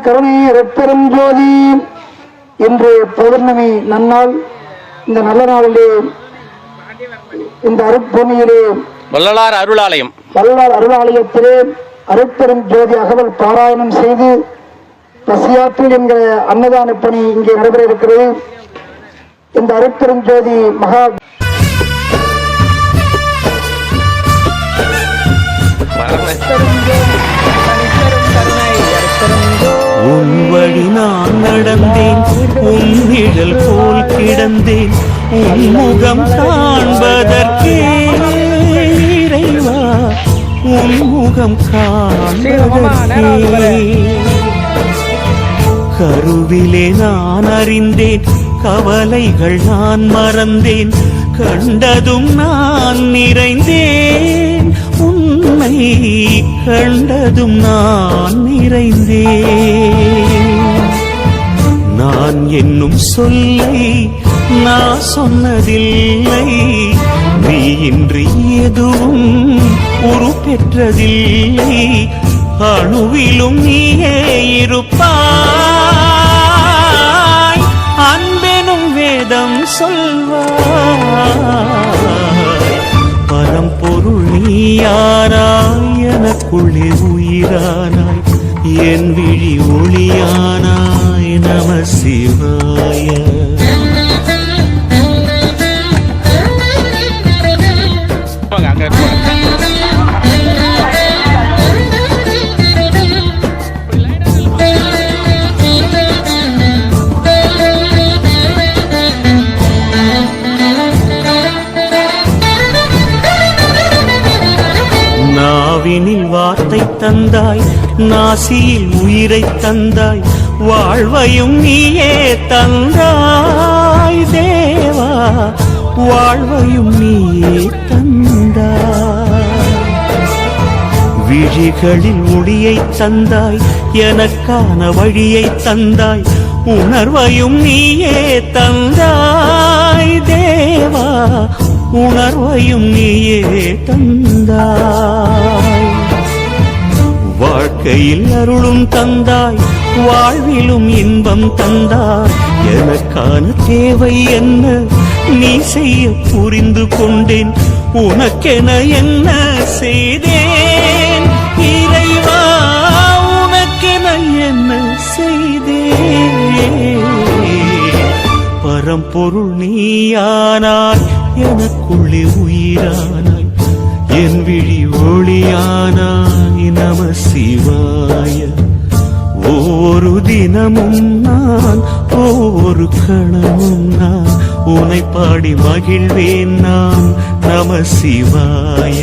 கருணை அருட்பெரும் ஜோதி. இன்று பௌர்ணமி நன்னாள். இந்த நல்ல நாளிலே இந்த அருட்பூமியிலே வள்ளலார் அருளாலயத்திலே அருட்பெரும் ஜோதி அகவல் பாராயணம் செய்து பசியாற்றில் என்கிற அன்னதான பணி இங்கே நடைபெற இருக்கிறது. இந்த அருட்பெரும் ஜோதி மகா உன் வழி நான் நடந்தேன், உன் நிழல் போல் கிடந்தேன், உன் முகம் காண்பதற்கே இறைவா, உன் முகம் காண்பதற்கே. கருவிலே நான் அறிந்தேன், கவலைகள் நான் மறந்தேன், கண்டதும் நான் நிறைந்தேன், உன்னை கண்டதும் நான் நிறைந்தேன். நான் என்னும் சொல்லை நான் சொன்னதில்லை, நீ இன்றி எதுவும் உருப்பெற்றதில்லை, அணுவிலும் நீயே இருப்பாய், அன்பெனும் வேதம் சொல்வாய். பரம்பொருள் நீயானாய், எனக்குள்ளே உயிரானாய், என் விழி ஒளியானாய், நம சிவாய. நாவினில் வார்த்தை தந்தாய், நாசியில் உயிரை தந்தாய், வாழ்வையும் நீயே தந்தாய் தேவா, வாழ்வையும் நீயே தந்தாய். விழிகளில் ஒளியை தந்தாய், எனக்கான வழியை தந்தாய், உணர்வையும் நீயே தந்தாய் தேவா, உணர்வையும் நீயே தந்தாய். வாழ்க்கையில் அருளும் தந்தாய், வாழ்விலும் இன்பம் தந்தாய், எனக்கான தேவை என்ன நீ செய்ய புரிந்து கொண்டேன், உனக்கென என்ன செய்தேன் இறைவா, உனக்கென என்ன செய்தேன். பரம்பொருள் நீயானாய், எனக்குள்ளே உயிரானாய், என் விழி ஒளியானாய், நம சிவாய. ஒவ்வொரு தினமும் நான், ஒவ்வொரு கணமும் நான், உன்னை பாடி மகிழ்வேன் நான், நம சிவாய.